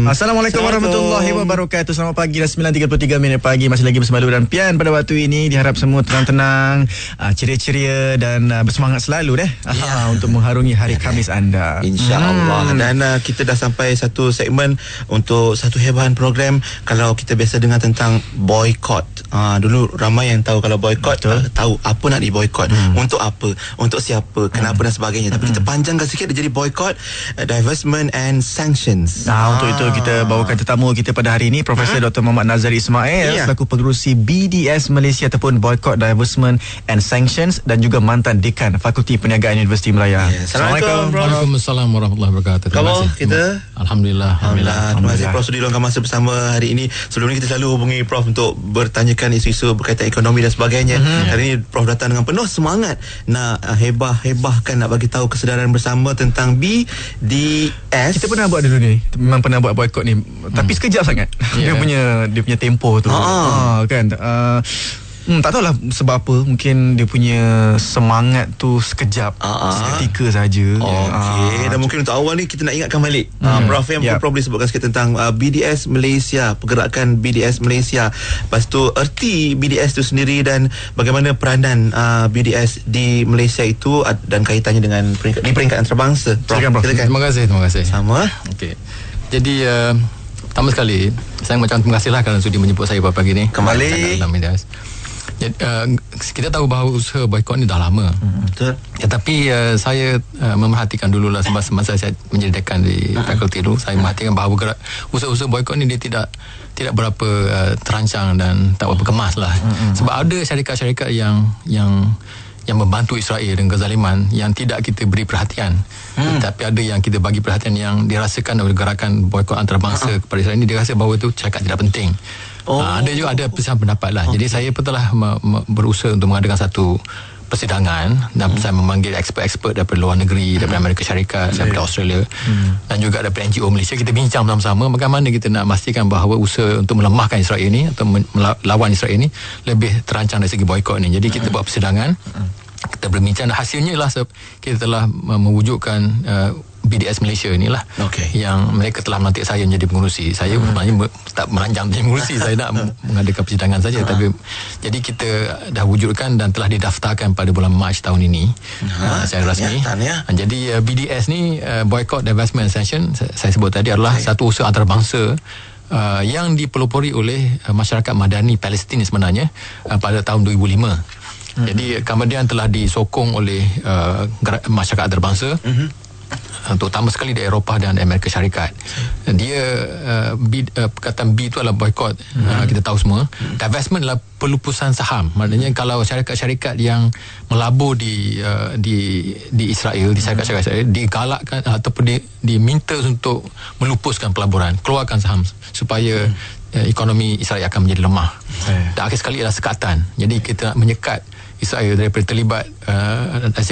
Assalamualaikum warahmatullahi wabarakatuh. Selamat pagi dah 9.33 pagi. Masih lagi bersama Lu dan Pian pada waktu ini. Diharap semua tenang-tenang, ceria-ceria dan bersemangat selalu untuk mengharungi hari Khamis anda, InsyaAllah. Dan kita dah sampai satu segmen untuk satu hebahan program. Kalau kita biasa dengar tentang boycott, dulu ramai yang tahu kalau boycott, tahu apa nak diboycott, untuk apa, untuk siapa, kenapa dan sebagainya. Tapi kita panjangkan sikit, dia jadi boycott, divestment and sanctions. Untuk itu kita bawakan tetamu kita pada hari ini, Profesor Dr. Muhammad Nazari Ismail, selaku pengerusi BDS Malaysia ataupun Boycott, Divestment and Sanctions, dan juga mantan Dekan Fakulti Perniagaan Universiti Melaya. Assalamualaikum. Waalaikumsalam warahmatullahi wabarakatuh. Khabar kita? Alhamdulillah. Terima kasih Prof sudah luangkan masa bersama hari ini. Sebelum ni kita selalu hubungi Prof untuk bertanyakan isu-isu berkaitan ekonomi dan sebagainya. Hari ini Prof datang dengan penuh semangat nak hebahkan, nak bagi tahu kesedaran bersama tentang BDS. Kita pernah buat dulu ni, memang pernah buat boycott ni, tapi sekejap sangat. Dia punya tempoh tu kan. Tak tahulah sebab apa. Mungkin dia punya semangat tu sekejap, seketika saja. Dan mungkin untuk awal ni kita nak ingatkan balik, Prof yang Prof boleh sebutkan sikit tentang BDS Malaysia, pergerakan BDS Malaysia, lepas tu erti BDS tu sendiri dan bagaimana peranan BDS di Malaysia itu dan kaitannya dengan peringkat antarabangsa. Silakan Prof. Terima kasih. Sama. Okey. Jadi pertama sekali saya mengucapkan terima kasihlah kerana sudi menjemput saya pada pagi ni kembali dalam media. Jadi, kita tahu bahawa usaha boycott ni dah lama. Betul. Tetapi saya memerhatikan dululah semasa saya menjadi dekan di fakulti dulu, saya memerhatikan bahawa usaha-usaha boycott ni dia tidak berapa terancang dan tak berapa kemas lah. Sebab ada syarikat-syarikat yang membantu Israel dengan kezaliman yang tidak kita beri perhatian. Tapi ada yang kita bagi perhatian, yang dirasakan oleh gerakan boykot antarabangsa kepada Israel ini, dia rasa bahawa itu syarikat tidak penting. Ada juga ada persiapan pendapat lah. Jadi saya pun telah berusaha untuk mengadakan satu persidangan dan saya memanggil expert-expert daripada luar negeri, daripada Amerika Syarikat, daripada Australia dan juga daripada NGO Malaysia. Kita bincang bersama-sama bagaimana kita nak memastikan bahawa usaha untuk melemahkan Israel ini atau melawan Israel ini lebih terancang dari segi boykot ini. Jadi kita buat persidangan, kita berbincang, dan hasilnya lah kita telah mewujudkan BDS Malaysia inilah yang mereka telah melantik saya menjadi pengurusi. Saya sebenarnya tak merancang menjadi pengurusi, saya nak mengadakan persidangan saja. Tapi jadi kita dah wujudkan dan telah didaftarkan pada bulan Mac tahun ini secara rasmi. Jadi BDS ni, Boycott, Divestment and Sanctions, saya sebut tadi adalah satu usaha antarabangsa yang dipelopori oleh masyarakat Madani Palestin sebenarnya pada tahun 2005. Jadi kemudian telah disokong oleh masyarakat antarabangsa, terutama sekali di Eropah dan Amerika Syarikat. Dia perkataan B itu adalah boycott, kita tahu semua. Divestment adalah pelupusan saham. Maknanya kalau syarikat-syarikat yang melabur di Israel, di syarikat-syarikat Israel, digalakkan ataupun diminta untuk melupuskan pelaburan, keluarkan saham supaya ekonomi Israel akan menjadi lemah. Dan akhir sekali adalah sekatan. Jadi kita nak menyekat Israel daripada terlibat dari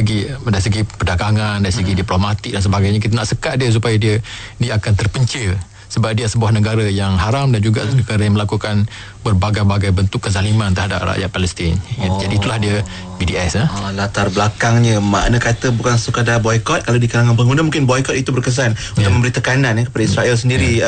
segi perdagangan, dari segi diplomatik dan sebagainya. Kita nak sekat dia supaya dia akan terpencil, sebab dia sebuah negara yang haram dan juga negara yang melakukan berbagai-bagai bentuk kezaliman terhadap rakyat Palestin. Jadi itulah dia BDS. Latar belakangnya, makna kata bukan sekadar boykot. Kalau di kalangan pengguna mungkin boykot itu berkesan untuk memberi tekanan kepada Israel sendiri,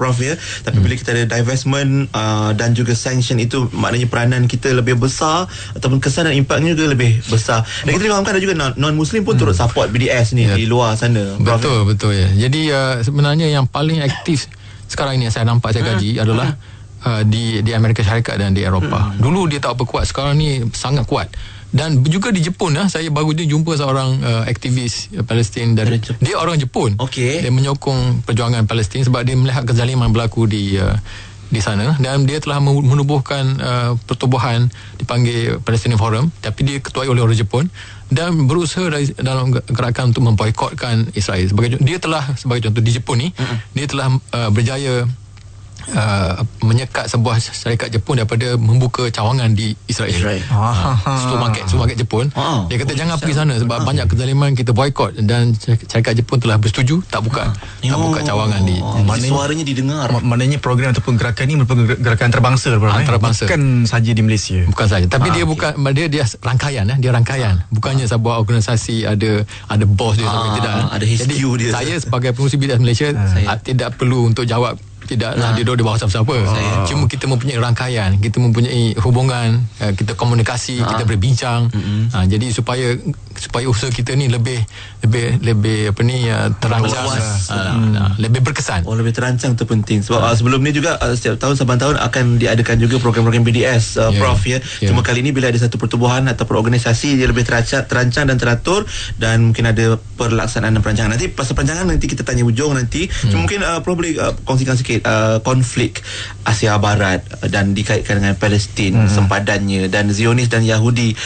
Prof ya. Tapi bila kita ada divestment dan juga sanction, itu maknanya peranan kita lebih besar ataupun kesan dan impaknya juga lebih besar. Dan kita fahamkan ada juga non-Muslim pun turut support BDS ni di luar sana, Prof. Betul ya. Jadi sebenarnya yang paling aktif sekarang ini yang saya nampak, saya kaji adalah di Amerika Syarikat dan di Eropah. Dulu dia tak apa kuat, sekarang ni sangat kuat. Dan juga di Jepun, saya baru jumpa seorang aktivis Palestin dari dia orang Jepun. Dia menyokong perjuangan Palestin sebab dia melihat kezaliman berlaku di sana, dan dia telah menubuhkan pertubuhan dipanggil Palestinian Forum, tapi dia ketuai oleh orang Jepun dan berusaha dalam gerakan untuk memboikotkan Israel. Dia telah, sebagai contoh, di Jepun ni dia telah berjaya menyekat sebuah syarikat Jepun daripada membuka cawangan di Israel. Supermarket Jepun. Dia kata jangan pergi sana sebab banyak kezaliman, kita boykot, dan syarikat Jepun telah bersetuju tak buka cawangan di. Suaranya didengar. Maknanya program ataupun gerakan ni merupakan gerakan antarabangsa, bukan saja di Malaysia. Bukan saja, tapi dia bukan dia rangkaian, dia rangkaian. Bukannya sebuah organisasi ada bos dia sampai tidak. Ada HQ dia. Saya sebagai pengurusi BDS Malaysia tidak perlu untuk jawab. Tidaklah dia duduk di bawah siapa-siapa. Cuma kita mempunyai rangkaian, kita mempunyai hubungan, kita komunikasi, kita berbincang. Jadi supaya usaha kita ni lebih terancang, lebih berkesan. Lebih terancang tu penting. Sebab sebelum ni juga setiap tahun saban tahun akan diadakan juga program-program BDS, Prof ya. Cuma kali ni bila ada satu pertubuhan atau organisasi, dia lebih terancang dan teratur, dan mungkin ada pelaksanaan dan perancangan. Nanti pasal perancangan nanti kita tanya hujung nanti. Cuma mungkin Prof boleh kongsikan sikit konflik Asia Barat dan dikaitkan dengan Palestin, sempadannya, dan Zionis dan Yahudi,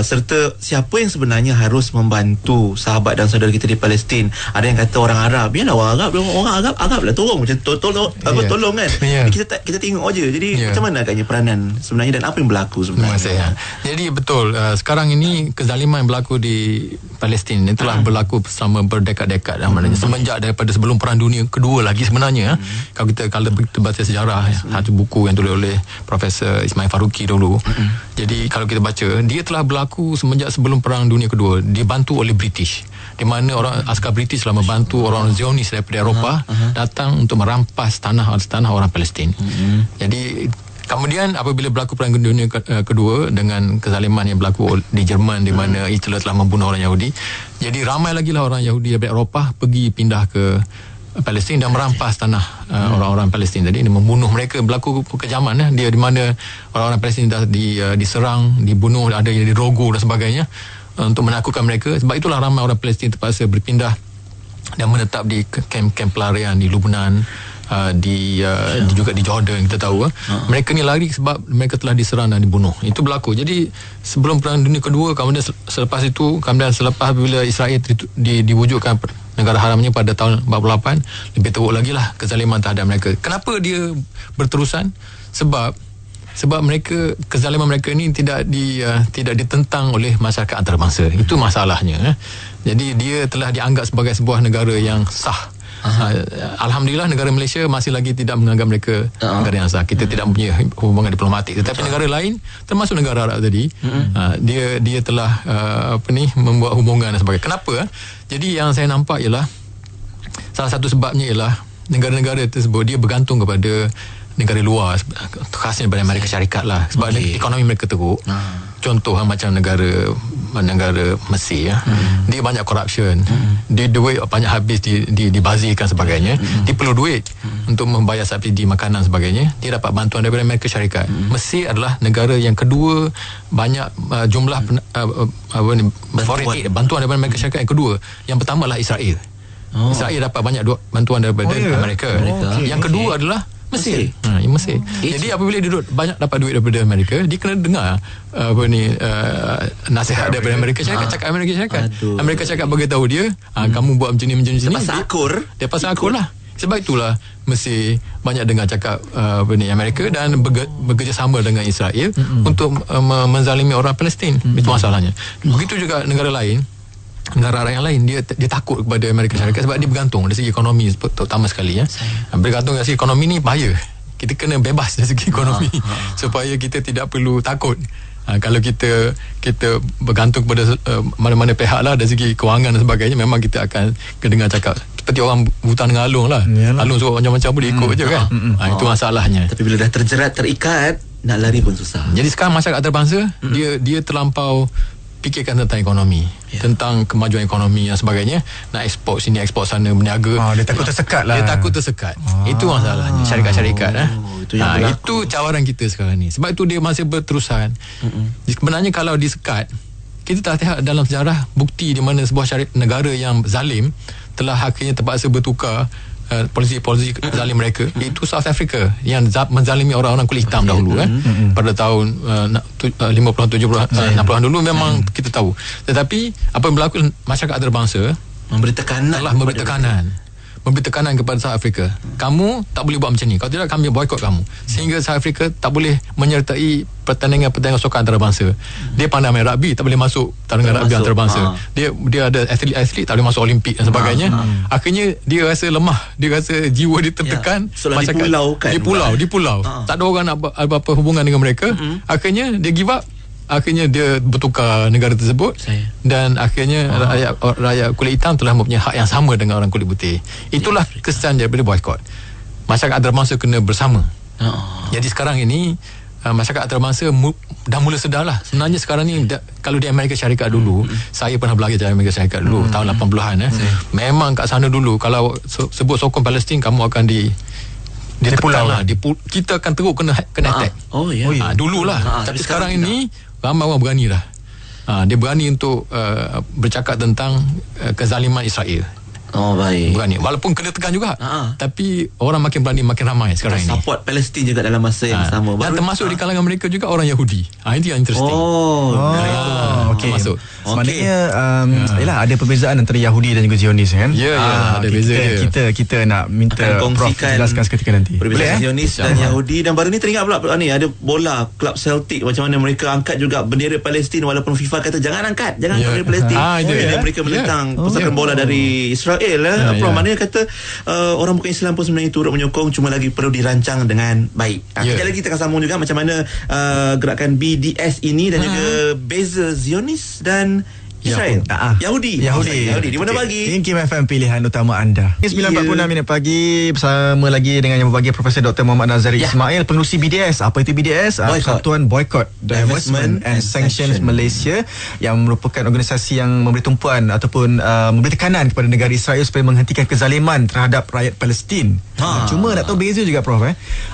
serta siapa yang sebenarnya harus membantu sahabat dan saudara kita di Palestin. Ada yang kata orang Arab, biarlah orang Arab lah tolong, macam tolong kan. Kita tengok je. Jadi macam mana agaknya peranan sebenarnya dan apa yang berlaku sebenarnya? Jadi betul, sekarang ini kezaliman yang berlaku di Palestin ini telah berlaku selama berdekad-dekad, maknanya semenjak daripada sebelum Perang Dunia Kedua lagi sebenarnya. Kalau kita baca sejarah, satu buku yang tulis oleh Profesor Ismail Faruqi dulu. Jadi kalau kita baca, dia telah berlaku semenjak sebelum Perang Dunia Kedua, dibantu oleh British, di mana askar British telah membantu orang Zionis daripada Eropah datang untuk merampas tanah orang Palestin. Jadi kemudian apabila berlaku Perang Dunia Kedua dengan kezaliman yang berlaku di Jerman, di mana Hitler telah membunuh orang Yahudi, jadi ramai lagi lah orang Yahudi daripada Eropah pergi pindah ke Palestin dan merampas tanah orang-orang Palestin. Jadi dia membunuh mereka, berlaku kekejaman dia, di mana orang-orang Palestin dah diserang, dibunuh, ada yang dirogo dan sebagainya untuk menakutkan mereka. Sebab itulah ramai orang Palestin terpaksa berpindah dan menetap di kem-kem pelarian di Lebanon, juga di Jordan. Kita tahu mereka ni lari sebab mereka telah diserang dan dibunuh. Itu berlaku. Jadi sebelum Perang Dunia Kedua, kemudian selepas bila Israel diwujudkan negara haramnya pada tahun 48, lebih teruk lagi lah kezaliman terhadap mereka. Kenapa dia berterusan? Sebab mereka, kezaliman mereka ni tidak ditentang oleh masyarakat antarabangsa. Itu masalahnya. Jadi dia telah dianggap sebagai sebuah negara yang sah. Alhamdulillah negara Malaysia masih lagi tidak menganggap mereka negara yang sah. Kita tidak mempunyai hubungan diplomatik. Tetapi negara lain, termasuk negara Arab tadi, dia telah membuat hubungan dan sebagainya. Kenapa? Jadi yang saya nampak ialah salah satu sebabnya ialah negara-negara tersebut dia bergantung kepada negara luar, khasnya daripada Amerika Syarikat lah. Sebab ekonomi mereka teruk. Contoh macam negara Mesir, dia banyak corruption, dia duit banyak habis dibazirkan sebagainya. Dia perlu duit untuk membayar subsidi makanan sebagainya. Dia dapat bantuan daripada Amerika Syarikat. Mesir adalah negara yang kedua banyak jumlah foreign aid, bantuan daripada Amerika Syarikat yang kedua. Yang pertama adalah Israel. Israel dapat banyak bantuan daripada Amerika. Yang kedua adalah Mesir. Mesir. Jadi apabila dia banyak dapat duit daripada Amerika, dia kena dengar nasihat daripada Amerika Syarikat. Amerika Syarikat bagi tahu dia, kamu buat macam ni. Dia pasang akur lah. Sebab itulah Mesir banyak dengar cakap Amerika dan bekerjasama dengan Israel untuk menzalimi orang Palestin. Itu masalahnya. Begitu juga negara lain, negara yang lain, dia takut kepada Amerika Syarikat sebab dia bergantung dari segi ekonomi, terutama sekali bergantung dari segi ekonomi ni bahaya. Kita kena bebas dari segi ekonomi supaya kita tidak perlu takut. Kalau kita bergantung kepada mana-mana pihak lah dari segi kewangan dan sebagainya, memang kita akan kedengar cakap seperti orang hutan dengan alung lah. Alung suruh macam-macam boleh ikut je kan. Itu masalahnya. Tapi bila dah terikat, nak lari pun susah. Jadi sekarang masyarakat antarabangsa dia terlampau fikirkan tentang ekonomi, tentang kemajuan ekonomi dan sebagainya, nak ekspor sini ekspor sana, berniaga. Dia takut tersekat. Itu masalahnya syarikat-syarikat. Itu cabaran kita sekarang ni. Sebab itu dia masih berterusan. Sebenarnya kalau disekat, kita telah lihat dalam sejarah bukti di mana sebuah negara yang zalim telah akhirnya terpaksa bertukar polisi zalim mereka. Itu South Africa yang menzalimi orang-orang kulit hitam dahulu pada tahun 50-an 70-an 60-an dulu memang kita tahu. Tetapi apa yang berlaku, masyarakat antarabangsa memberi tekanan memberi tekanan kepada South Africa. Kamu tak boleh buat macam ni. Kalau tidak, kami boykot kamu. Sehingga South Africa tak boleh menyertai pertandingan sokan antarabangsa. Dia pandai main rugby, tak boleh masuk pertandingan rugby antarabangsa. Dia ada atlet tak boleh masuk Olimpik dan sebagainya. Akhirnya dia rasa lemah, dia rasa jiwa dia tertekan. Di pulau. Tak ada orang nak apa hubungan dengan mereka. Akhirnya dia give up. Akhirnya dia bertukar negara tersebut. Dan akhirnya rakyat kulit hitam telah mempunyai hak yang sama dengan orang kulit putih. Itulah kesan daripada boykot. Masyarakat antarabangsa kena bersama. Jadi sekarang ini masyarakat antarabangsa dah mula sedar lah. Sebenarnya sekarang ni kalau di Amerika Syarikat dulu, saya pernah belajar di Amerika Syarikat dulu tahun 80-an. Memang kat sana dulu kalau sebut sokong Palestin, kamu akan ditekan lah. Kita akan teruk kena attack. Dululah. Tapi sekarang ini ramai orang berani dah. Dia berani untuk bercakap tentang kezaliman Israel. Baik. Berani. Walaupun kena tekan juga. Tapi orang makin berani, makin ramai sekarang ini. Support Palestin juga dalam masa yang sama. Dan termasuk di kalangan mereka juga orang Yahudi. Itu yang interesting. Okey. Termasuk. Maknanya yalah, ada perbezaan antara Yahudi dan juga Zionis kan? Ada beza dia. Kita nak minta Prof jelaskan seketika nanti. Perbezaan Zionis dan Yahudi. Dan baru ni teringat pula ni ada bola klub Celtic, macam mana mereka angkat juga bendera Palestin walaupun FIFA kata jangan angkat bendera Palestin. Mereka menentang pusaran bola dari Israel. Prof, maknanya kata orang bukan Islam pun sebenarnya turut menyokong, cuma lagi perlu dirancang dengan baik. Sekali lagi kita akan sambung juga macam mana gerakan BDS ini dan juga beza Zionis dan Israel. Yahudi. Di mana pagi? Ini Kim FM, pilihan utama anda. 9.46 minit pagi, bersama lagi dengan yang berbagi Profesor Dr. Muhammad Nazari Ismail, pengerusi BDS. Apa itu BDS? Persatuan Boycott, Divestment and Sanctions Malaysia, yang merupakan organisasi yang memberi tumpuan ataupun memberi tekanan kepada negara Israel supaya menghentikan kezaliman terhadap rakyat Palestin. Cuma nak tahu beza juga Prof,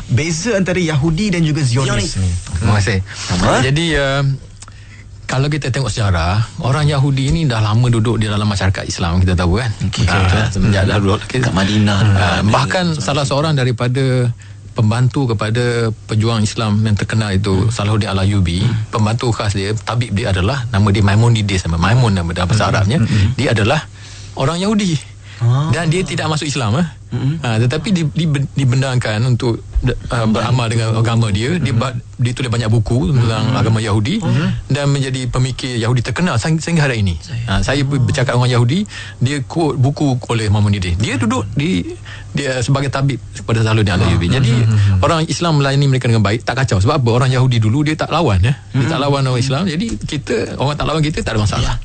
beza antara Yahudi dan juga Zionis ni. Terima kasih. Jadi kalau kita tengok sejarah, orang Yahudi ini dah lama duduk di dalam masyarakat Islam, kita tahu kan. Semenjak dah duduk kat Madinah. Bahkan salah seorang daripada pembantu kepada pejuang Islam yang terkenal itu, Salahuddin Al-Ayyubi, pembantu khas dia, tabib dia adalah, nama dia Maimonides, Maimun nama dalam bahasa Arabnya. Dia adalah orang Yahudi. Dan dia tidak masuk Islam tetapi dibenarkan untuk beramal dengan agama dia. Dia tulis banyak buku tentang agama Yahudi dan menjadi pemikir Yahudi terkenal sehingga hari ini. Saya bercakap dengan orang Yahudi, dia quote buku oleh Maimonides. Dia duduk dia sebagai tabib kepada Salahuddin Al-Ayyubi. Jadi orang Islam melayani mereka dengan baik, tak kacau. Sebab apa? Orang Yahudi dulu dia tak lawan dia tak lawan orang Islam. Jadi orang tak lawan kita, tak ada masalah.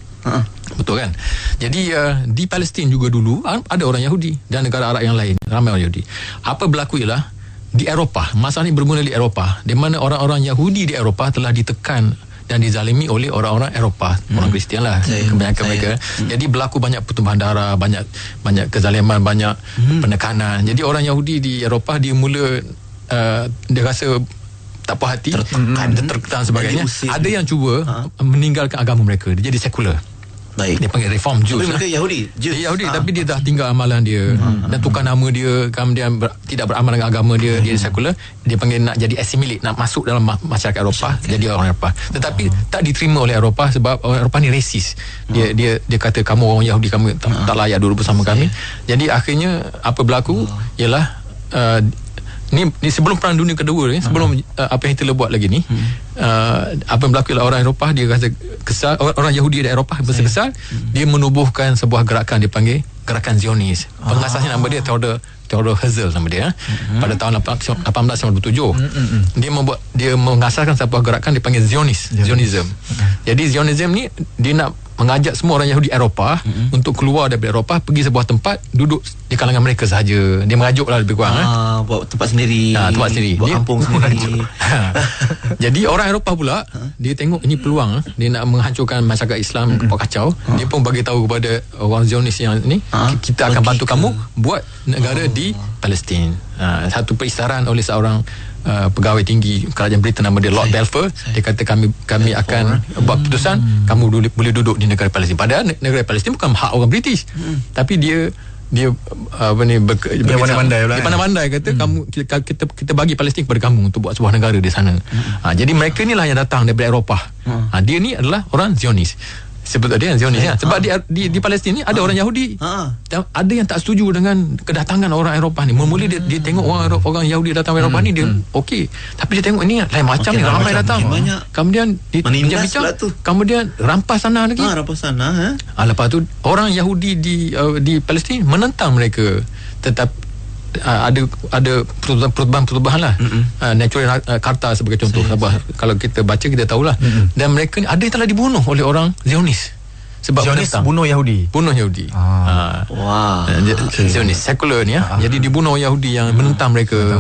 Betul kan? Jadi di Palestin juga dulu ada orang Yahudi, dan negara Arab yang lain ramai orang Yahudi. Apa berlaku ialah di Eropah, masalah ini bermula di Eropah, di mana orang-orang Yahudi di Eropah telah ditekan dan dizalimi oleh orang-orang Eropah, orang Kristian lah kebanyakan mereka. Jadi berlaku banyak pertumpahan darah, banyak kezaliman, banyak penekanan. Jadi orang Yahudi di Eropah dia mula dia rasa tak puas hati, tertekan sebagainya. Ada yang cuba meninggalkan agama mereka, dia jadi sekular. Dia panggil reform Jews. Tapi mereka Yahudi. Dia Yahudi tapi dia dah tinggal amalan dia dan tukar nama dia, kemudian tidak beramal dengan agama dia, dia sekular. Dia panggil nak jadi assimilate, nak masuk dalam masyarakat Eropah, jadi orang Eropah. Tetapi tak diterima oleh Eropah sebab orang Eropah ni rasis. Dia kata kamu orang Yahudi, kamu tak layak duduk bersama kami. Jadi akhirnya apa berlaku ialah ni sebelum Perang Dunia Kedua ni, sebelum apa yang Hitler buat lagi ni, apa yang berlaku ialah orang Eropah dia rasa kesal, orang Yahudi di Eropah rasa kesal, dia menubuhkan sebuah gerakan dipanggil gerakan Zionis. Pengasasnya nama dia Theodor Herzl nama dia. Pada tahun 1897 dia mengasaskan sebuah gerakan dipanggil Zionism. Jadi Zionism ni dia nak mengajak semua orang Yahudi Eropah untuk keluar dari Eropah, pergi sebuah tempat, duduk di kalangan mereka sahaja. Dia mengajuklah lebih kurang buat tempat sendiri. Buat kampung sendiri. Jadi orang Eropah pula dia tengok ini peluang, dia nak menghancurkan masyarakat Islam, buat kacau. Dia pun bagi tahu kepada orang Zionis yang ni, kita akan bantu kamu buat negara di Palestin. Satu perisytiharan oleh seorang pegawai tinggi kerajaan Britain, nama dia Lord Balfour. Dia kata kami akan buat keputusan, kamu boleh duduk di negara Palestin. Padahal negara Palestin bukan hak orang British, tapi dia pandai-pandai kata kita bagi Palestin kepada kamu untuk buat sebuah negara di sana. Jadi mereka inilah yang datang daripada Eropah. Dia ni adalah orang Zionis. sebut tadi Zionis ya. Sebab di Palestin ni ada orang Yahudi. Dan ada yang tak setuju dengan kedatangan orang Eropah ni. Mula dia tengok orang Yahudi datang Eropah ni, dia okey. Tapi dia tengok ini lain macam ni, ramai datang. Kemudian bincang-bincang, kemudian rampas sana lagi. Rampas sana. Lepas tu orang Yahudi di Palestin menentang mereka. Tetap ada perubahan lah. Natural Carta sebagai contoh. Kalau kita baca kita tahulah. Dan mereka ni ada yang telah dibunuh oleh orang Zionis sebab Zionis bunuh Yahudi. Zionis sekular ni ya. Jadi dibunuh Yahudi yang menentang mereka.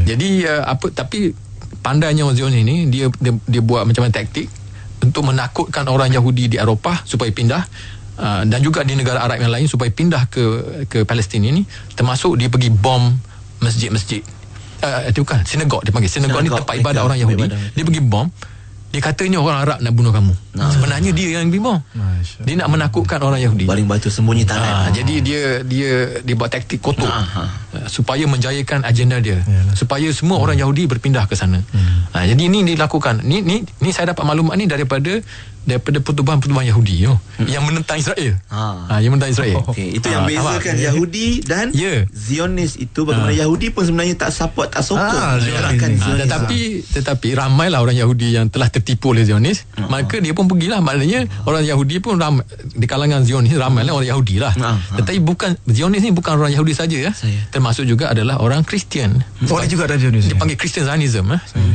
Jadi tapi pandainya orang Zionis ni, dia buat macam-macam taktik untuk menakutkan orang Yahudi di Eropah supaya pindah. Dan juga di negara Arab yang lain supaya pindah ke Palestin ini, termasuk dia pergi bom masjid-masjid. Itu bukan sinagog, dia panggil sinagog ni tempat ibadah orang Yahudi. Dia pergi bom. Dia kata ini orang Arab nak bunuh kamu. Sebenarnya dia yang pergi bom. Dia nak menakutkan orang Yahudi. Baling batu sembunyi tangan. Jadi dia buat taktik kotor supaya menjayakan agenda dia. Supaya semua orang Yahudi berpindah ke sana. Jadi ini dilakukan. Ni saya dapat maklumat ni daripada pertubuhan Yahudi yang menentang Israel. Yang menentang Israel. Itu yang bezakan Yahudi dan Zionis itu. Bagaimana Yahudi pun sebenarnya tak support, tak sokong tetapi ramailah orang Yahudi yang telah tertipu oleh Zionis. Maka dia pun pergilah. Maknanya orang Yahudi pun ramai, di kalangan Zionis ramailah orang Yahudi lah. Tetapi Zionis ni bukan orang Yahudi saja ya. Termasuk juga adalah orang Kristian. Orang juga ada Zionis. Dipanggil Christian Zionism.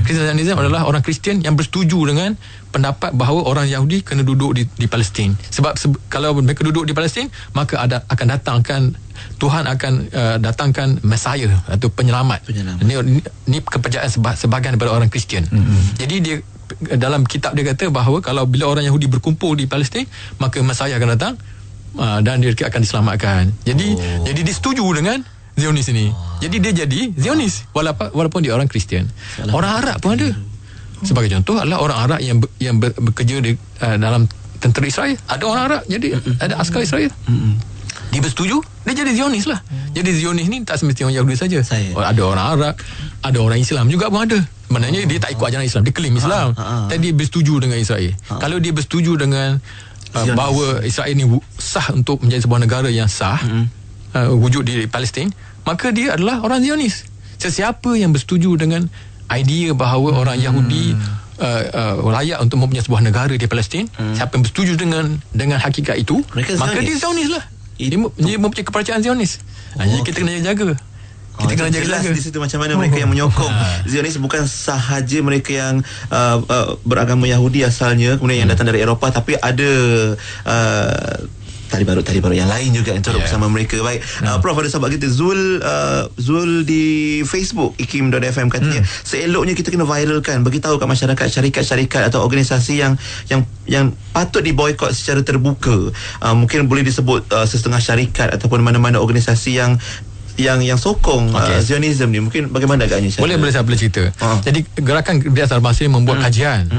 Christian Zionism adalah orang Kristian yang bersetuju dengan pendapat bahawa orang Yahudi kena duduk di Palestin. Sebab kalau mereka duduk di Palestin, maka Tuhan akan datangkan Messiah atau penyelamat. Ini kepercayaan sebahagian daripada orang Kristian. Jadi dia dalam kitab dia kata bahawa kalau bila orang Yahudi berkumpul di Palestin, maka Messiah akan datang dan dia akan diselamatkan. Jadi dia setuju dengan Zionis ini. Jadi dia jadi Zionis walaupun dia orang Kristian. Orang Arab pun ada. Sebagai contoh adalah orang Arab yang bekerja dalam tentera Israel. Ada orang Arab jadi ada askar Israel. Dia bersetuju, dia jadi Zionis lah. Jadi Zionis ni tak semestinya orang Yahudi saja. Ada orang Arab, ada orang Islam juga pun ada. Sebenarnya dia tak ikut ajaran Islam, dia klaim Islam. Tapi dia bersetuju dengan Israel. Kalau dia bersetuju dengan bahawa Israel ni sah untuk menjadi sebuah negara yang sah, wujud di Palestin, maka dia adalah orang Zionis. Sesiapa yang bersetuju dengan idea bahawa orang Yahudi layak untuk mempunyai sebuah negara di Palestin, siapa yang bersetuju dengan hakikat itu, maka dia Zionis lah. Dia mempunyai kepercayaan Zionis. Jadi kita kena jaga. Kita kena jaga di situ macam mana mereka yang menyokong Zionis bukan sahaja mereka yang beragama Yahudi asalnya, kemudian yang datang dari Eropah, tapi ada tali baru yang lain juga yang turut bersama mereka. Baik, Prof, ada sahabat kita Zul di Facebook ikim.fm katanya seeloknya kita kena viralkan, beritahu kat masyarakat syarikat-syarikat atau organisasi yang patut diboykot secara terbuka. Mungkin boleh disebut setengah syarikat ataupun mana-mana organisasi yang sokong Zionism ni. Mungkin bagaimana agaknya? Boleh saya boleh cerita. Jadi gerakan Kebebasan Antarabangsa ni membuat kajian.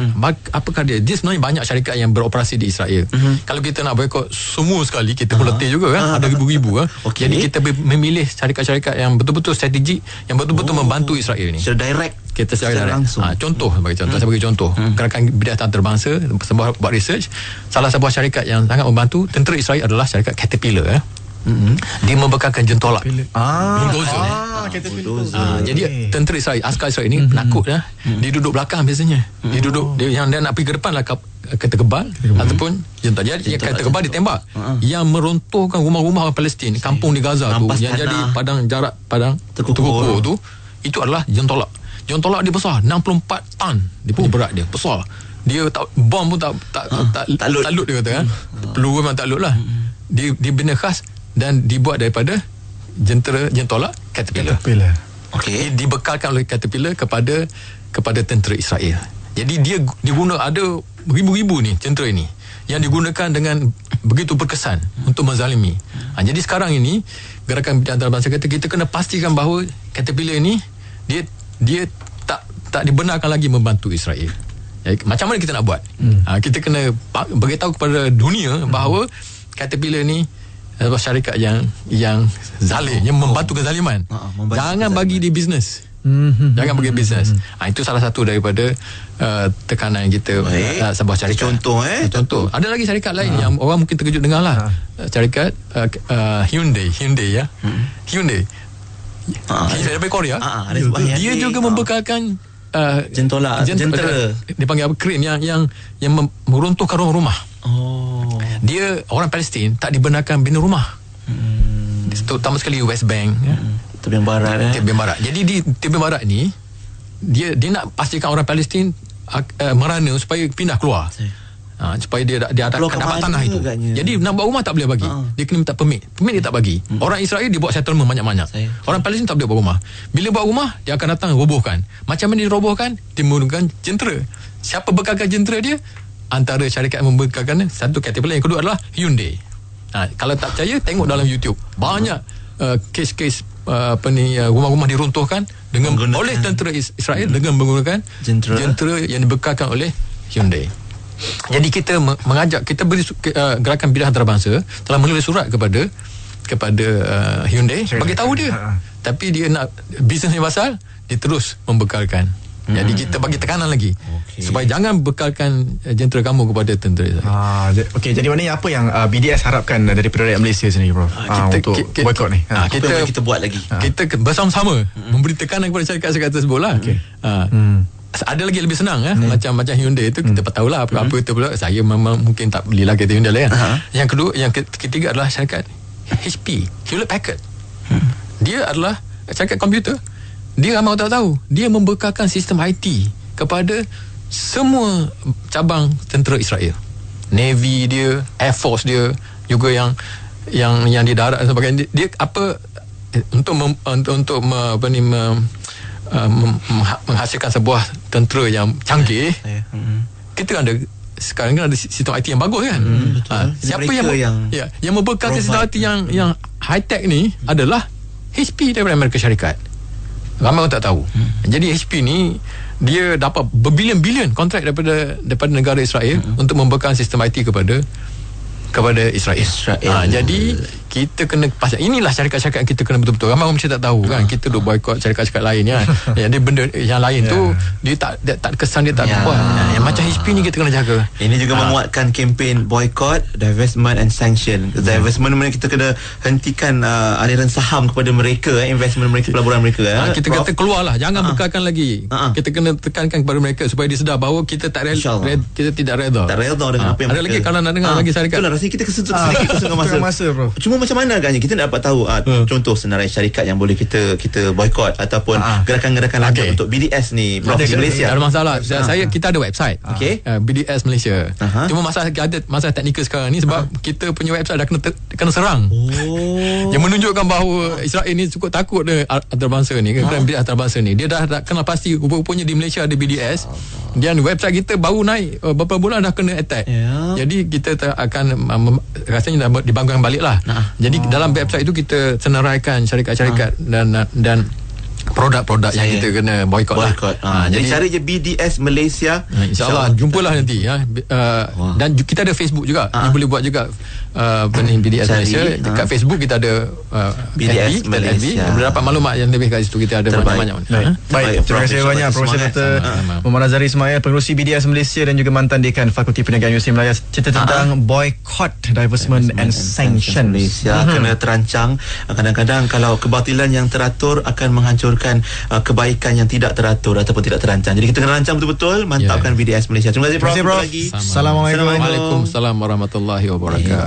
Apakah dia sebenarnya banyak syarikat yang beroperasi di Israel. Kalau kita nak boykot semua sekali, kita pun letih juga kan. Ada ribu-ribu kan. Jadi kita memilih syarikat-syarikat yang betul-betul strategik, yang betul-betul membantu Israel ni secara direct. Kita secara direct. Contoh saya bagi contoh. Gerakan Kebebasan Antarabangsa buat research, salah sebuah syarikat yang sangat membantu tentera Israel adalah syarikat Caterpillar. Dia membekalkan jentolak bulldozer. Jadi tentera Israel, askar Israel ini penakut lah. Dia duduk belakang biasanya. Dia nak pergi ke depan lah kereta kebal ataupun jentolak. Jadi kereta kebal ditembak. Yang meruntuhkan rumah-rumah orang Palestin, kampung di Gaza tu, yang jadi padang terkukur tu, itu adalah jentolak. Jentolak dia besar 64 tan. Dia punya berat dia besar. Dia bom pun tak lut dia kata kan. Peluru memang tak lut lah. Dia benda khas dan dibuat daripada jentolak Caterpillar. Okey, dibekalkan oleh Caterpillar kepada tentera Israel. Jadi dia guna, ada ribu-ribu ni tentera ini yang digunakan dengan begitu berkesan untuk menzalimi. Jadi sekarang ini gerakan antarabangsa kata kita kena pastikan bahawa Caterpillar ini dia tak dibenarkan lagi membantu Israel. Jadi, macam mana kita nak buat? Kita kena beritahu kepada dunia bahawa Caterpillar ni syarikat yang zalim, yang membantu kezaliman. Jangan bagi dia bisnes. Jangan pergi bisnes. Itu salah satu daripada tekanan yang kita sebuah syarikat. Contoh. Ada lagi syarikat lain yang orang mungkin terkejut dengar lah. Syarikat Hyundai ya. Hyundai daripada Korea. Dia juga membekalkan jentera. Dia panggil apa, crane yang meruntuhkan rumah. Dia orang Palestin tak dibenarkan bina rumah. Terutama sekali West Bank Tepian barat. Jadi di tepian barat ni dia nak pastikan orang Palestin merana supaya pindah keluar. Supaya dia dapat tanah itu. Jadi nak buat rumah tak boleh bagi. Dia kena minta permit dia tak bagi. Orang Israel dia buat settlement banyak-banyak. Orang Palestin tak boleh buat rumah. Bila buat rumah dia akan datang robohkan. Macam mana dia robohkan? Dia menggunakan jentera. Siapa bekalkan jentera dia? Antara syarikat yang membekalkan, satu Caterpillar, yang kedua adalah Hyundai. Kalau tak percaya tengok dalam YouTube. Banyak kes-kes rumah-rumah diruntuhkan oleh tentera Israel dengan menggunakan jentera yang dibekalkan oleh Hyundai. Jadi kita mengajak, kita beri gerakan bidah antarabangsa telah menulis surat kepada Hyundai bagi tahu dia. Tapi dia nak bisnes ni pasal dia terus membekalkan. Jadi kita bagi tekanan lagi supaya jangan bekalkan jentera kamu kepada tentera Israel. Jadi maknanya apa yang BDS harapkan daripada rakyat Malaysia sendiri, Prof? Untuk boycott ni. Kita buat lagi. Kita bersama-sama memberi tekanan kepada syarikat-syarikat tersebut lah. Ada lagi lebih senang macam Hyundai itu kita tahulah apa itu pula. Saya memang mungkin tak belilah kereta Hyundai lah Yang kedua, yang ketiga adalah syarikat HP, Hewlett Packard. Dia adalah syarikat komputer. Dia ramai orang tak tahu. Dia membekalkan sistem IT kepada semua cabang tentera Israel. Navy dia, Air Force dia, juga yang di darat dan sebagainya. Dia apa untuk menghasilkan sebuah tentera yang canggih. Kita ada sekarang kan ada sistem IT yang bagus kan. Siapa yang membekalkan sistem IT yang high tech ni adalah HP daripada Amerika Syarikat. Ramai orang tak tahu. Jadi HP ni dia dapat berbilion-bilion kontrak daripada negara Israel untuk membekalkan sistem IT kepada Israel. Jadi kita kena inilah syarikat-syarikat yang kita kena betul-betul. Ramai orang mesti tak tahu kan. Kita duk boykot syarikat-syarikat lain kan. Yang dia benda yang lain tu dia tak kesan, dia tak kuat. Yang macam HP ni kita kena jaga. Ini juga menguatkan kempen boykot, divestment and sanction. Divestment mana kita kena hentikan aliran saham kepada mereka, investment mereka, pelaburan mereka. Kita kata keluarlah, jangan bekalkan lagi. Kita kena tekankan kepada mereka supaya dia sedar bahawa kita kita tidak reda. Tak reda dengan apa yang ada lagi kalau nak dengar lagi syarikat. Itulah rasanya kita sedikit masa. Cuma macam mana agaknya kita nak dapat tahu contoh senarai syarikat yang boleh kita boykot ataupun gerakan-gerakan lanjut untuk BDS ni Prof di Malaysia. Tak ada masalah. Kita ada website. BDS Malaysia. Cuma masalah teknikal sekarang ni sebab kita punya website dah kena serang. Yang menunjukkan bahawa Israel ni cukup takut antarabangsa ni, kerana BDS antarabangsa ni. Dia dah kenal pasti rupa-rupanya di Malaysia ada BDS. Dan website kita baru naik beberapa bulan dah kena attack. Jadi kita akan rasanya dah dibangunkan balik lah. Jadi dalam website itu kita senaraikan syarikat-syarikat dan produk-produk yang kita kena boykot lah. Jadi cari je BDS Malaysia. InsyaAllah jumpalah nanti dan kita ada Facebook juga. Boleh buat juga BDS Malaysia. Dekat Facebook kita ada BDS Malaysia. Boleh dapat maklumat yang lebih kat situ. Kita ada banyak-banyak. Baik, terima kasih banyak Profesor Dr. Muhammad Azhari Ismail, pengerusi BDS Malaysia dan juga mantan Dekan Fakulti Perniagaan Universiti Melayu, cerita tentang boycott, divestment and sanction. Malaysia kena terancang. Kadang-kadang kalau kebatilan yang teratur akan menghancurkan kebaikan yang tidak teratur ataupun tidak terancang. Jadi kita kena rancang betul-betul, mantapkan BDS Malaysia. Terima kasih Prof. Assalamualaikum. Waalaikumsalam warahmatullahi wabarakatuh.